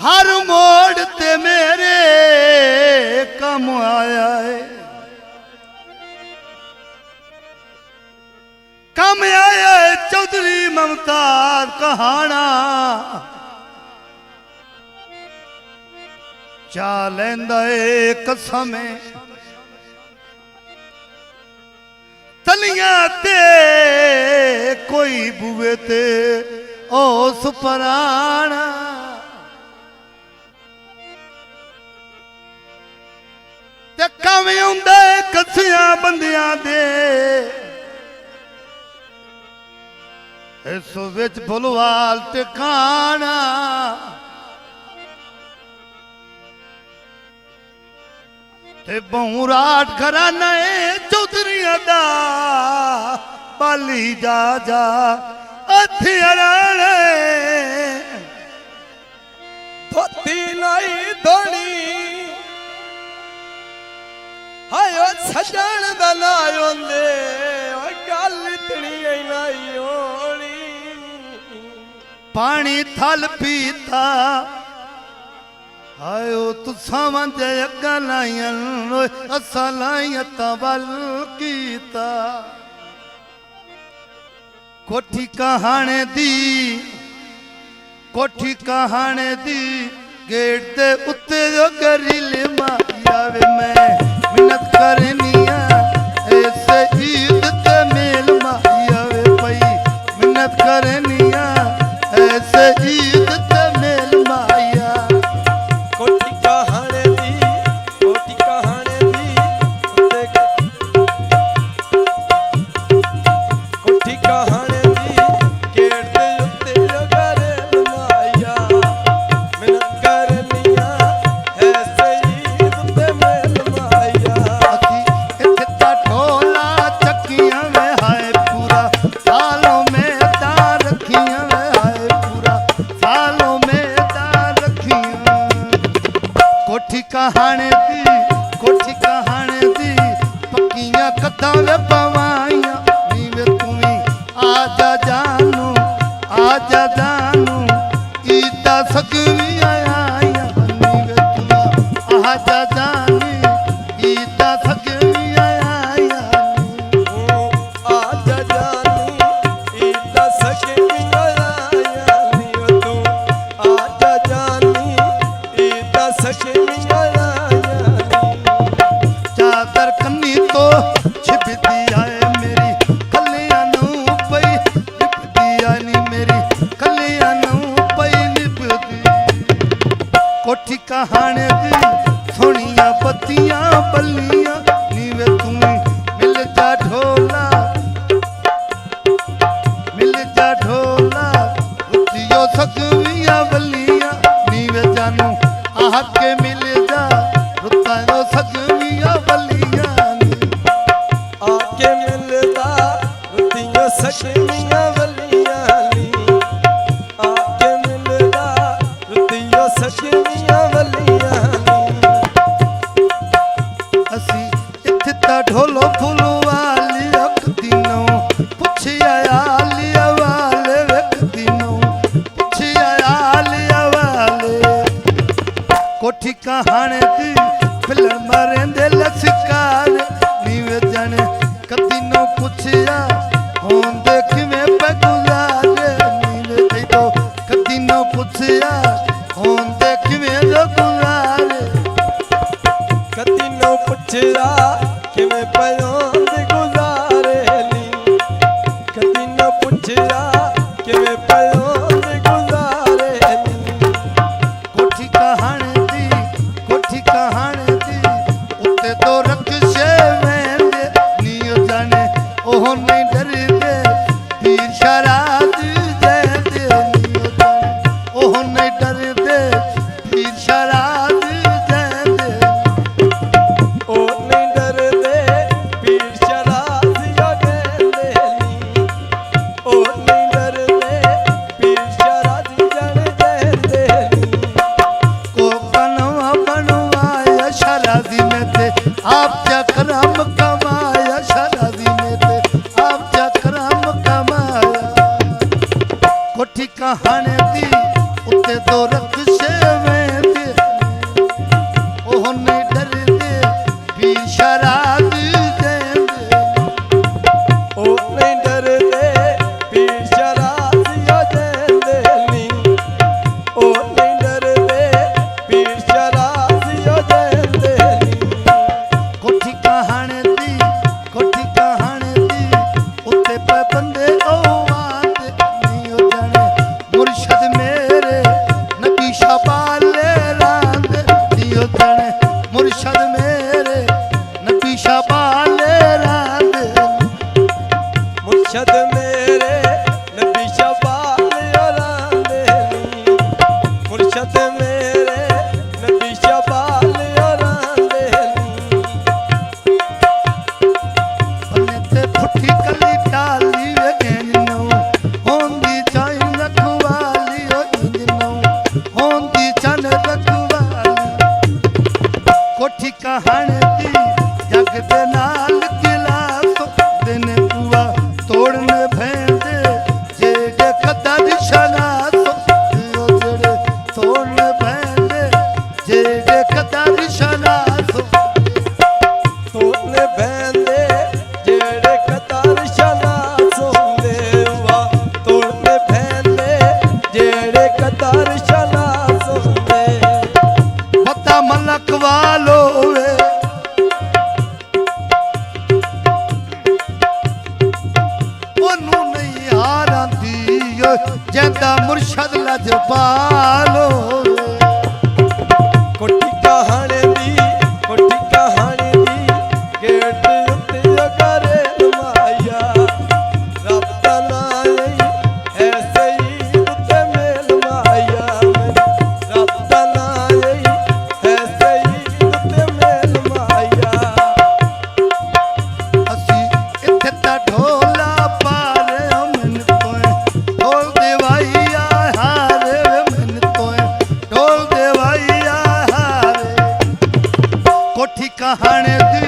हर मोड़ ते मेरे कम आया है, कम आया है चौधरी ममताज कहाना। चा लैंदा एक समय तलियां ते कोई बुए ते ओस पराना। ते कम आउंदा कसियां बंदियां दे इस विच भुलवाल टिकाना। ते बहुराट घराना चौधरिया दा बाली जा जा हथियाराने धोती लाई धोनी हायो सजन दा नायोंदे गल इतनी नहीं होनी। पानी थल पीता आयो तुसा मंज अग्गा लाइयन असा लाइयता वल कीता। कोठी कहाने दी कोठी कहाने दी गेट दे उत्ते जो गरिल माया वे मैं मिन्नत करनिया ऐसे ईद ते मेल माया वे पई मिन्नत करनिया ऐसे ईद ते मेल माया। कोठी कहाने दी कोठी कहाने दी कोठी कहाने दी गेट दे उत्ते जगरे माया मिन्नत करनिया ऐसे ईद ते मेल माया। इत्थे ता ढोला चक्कियां में हाय पूरा सालों में दार रखियां में हाय पूरा सालों में दार रखियां। कोठी कहाने दी पक्कियां कदा वे पवाइयां नीवे तुम्ही आजा जानू ईदा सगवी आया नीवे तुम्ही आजा जानी ईदा सगवी आया। आजा जानी ईदा सगवी आया नी तू आजा जानी ईदा सगवी आया। चादर कन्नी तो छिपदी आए मेरी कलियां नू पई लिपदी आनी मेरी कलियां नू पई लिपदी। कोठी कहाने दी सोनिया बत्तियां बल्लियां नीवे तुम्ही मिल जा ढोला रुतियो सगवियां बल्लियां नीवे जानू आह के मिल जा रुतायो सगवियां बल्लियां। आके मिलदा रुतियों सगवियां बल्लियां नी आके मिलदा रुतियों सगवियां बल्लियां नी। असी इत्थे ता ढोलो फुलो वाली अक दिनों पुछिया आलिया वाले वक दिनों पुछिया आलिया वाले। कोठी कहाने दी फिल्म मरेंदे लसकार नीवे जाने कदिनों पुछिया होंदे किवें पे गुजारे नीवे तो कदिनों पुछिया होंदे किवें जो गुजारे। कदी नो पुछदा किवें पयोंद गुजारे नी कदी नो पुछदा किवें पयोंद गुजारे नी। कोठी कहाने दी उत्ते तो रक्षे वेंदे नीयो जाने ओह नहीं डरदे पीर शराब देंदे नीयो जाने ओह नहीं डरदे पीर शराब देंदे। ओ नहीं डरदे पीर कहानी दी कोठी कहानी दी उत्ते पे बंदे ओवाद नियो जाने मुर्शद मेरे नबी शाबाले रांद नियो जाने मुर्शद मेरे नबी शाबाले रांद मुर्शद मेरे नबी शबाल रांदे मुर्शद मेरे नबी शबाल रांदे बन्ने ते फुटी कली टाली वे गेनो होंदी चाई रखवाली ओ इंजनो होंदी चन रखवाली कोठी कहानी दी जग दे नाल गिलासो दिन पुआ तोड़ने भेंदे जेड़े कदर शनासो जेड़े तोड़ने भेंदे जेड़े कदर शनासो तोड़ने बहंदे जेड़े कतार शना सोंदे वा तोड़ने बहंदे जेड़े कतार शना सोंदे पता मलक वालो वे ओनू नहीं हारंदी जेंदा मुर्शद लजपालो कोठी कहानी दी गेट उत्ते करे माया रब्ता नाई ऐसे ही उत्ते मेल माया रब्ता नाई ऐसे ही उत्ते मेल माया असी इत्थे ता ढोला पारे मन तोए ढोल देवाईया हारे मन तोए ढोल देवाईया हारे कोठी कहानी दी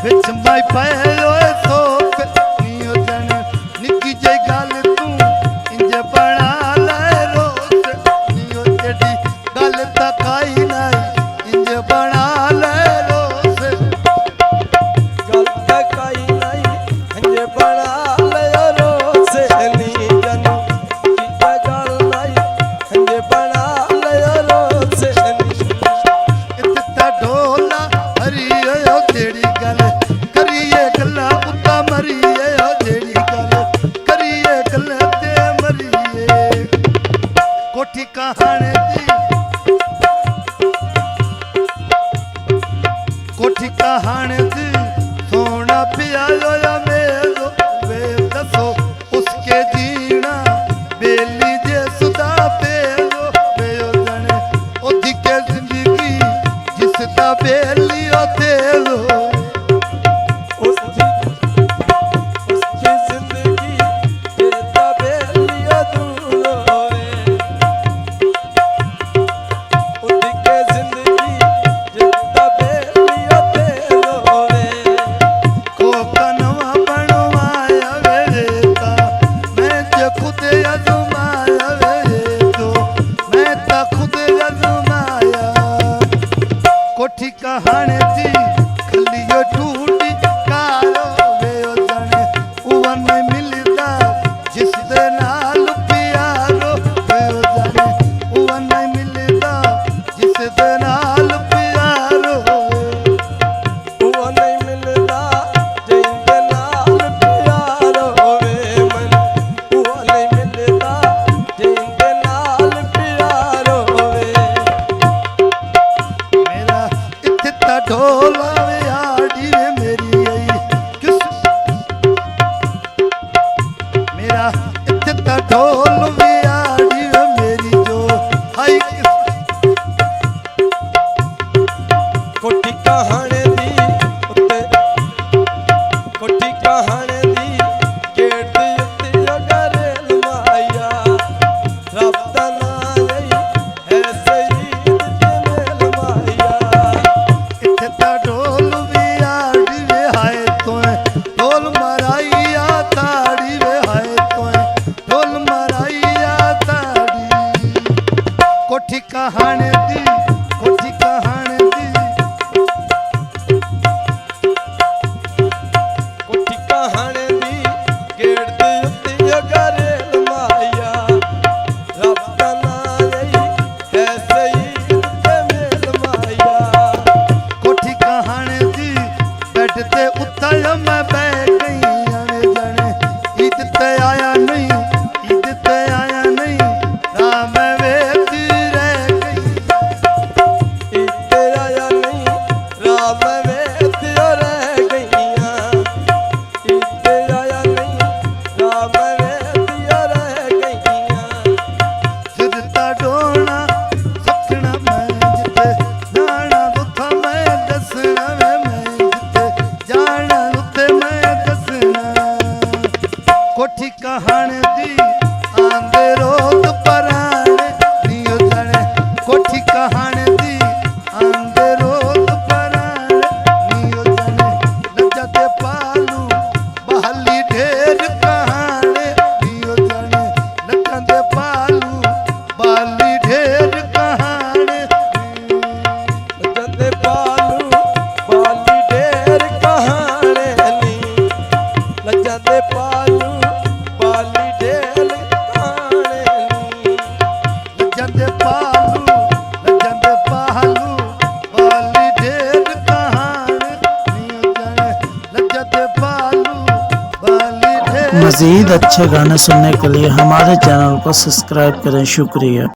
विच माई पयो सोफ नियो जने निकी जे गल तू इंज बना ले रोस नियो जेडी गल तकाई नहीं इंज बना ले रोस गल तकाई नहीं हंजे बना ले रोसे नी जनू की गल नहीं हंजे बना ले रोसे नी इत्ता ढोला हरियो जेड़ी गल करिए गल्ला उता मरिए जेड़ी गल करिए गल्ला ते मरिए कोठी कहानी दी कोठी कहानी दी सोना पिया या मेरो वे दसो उसके जीना बेली जे सुदा पेलो पेयो जने ओदी के जिंदगी जिसदा बेली ओ तेलो ते उत्ता मैं बह गई आवे जाने ईद ते आया नहीं ईद ते आया नहीं राम वेती रह गई ईद आया नहीं राम वेती रह गईया ईद आया नहीं राम वेती रह गईया सिरता डोना सखना मैं जिते जाना दुथा मैं दसना वे मैं जिते जाना उत्ते मैं दसना कोठी कहानी दी आंदे रोज पराने नियो जाने कोठी कहानी दी आंदे रोज पराने नियो जाने लज्जा ते पालू बहाली ढेर कहानी नियो जाने लज्जा ते पालू बाली ढेर कहानी जंदे पालू बाली ढेर कहाने नी लजंदे पालू बाली ढेर कहाने नी लज्जंदे पालू बाली ढेर कहानी नियो जाने लज्जंदे पालू बाली ढेर मज़ीद अच्छे गाने सुनने के लिए हमारे चैनल को सब्सक्राइब करें। शुक्रिया।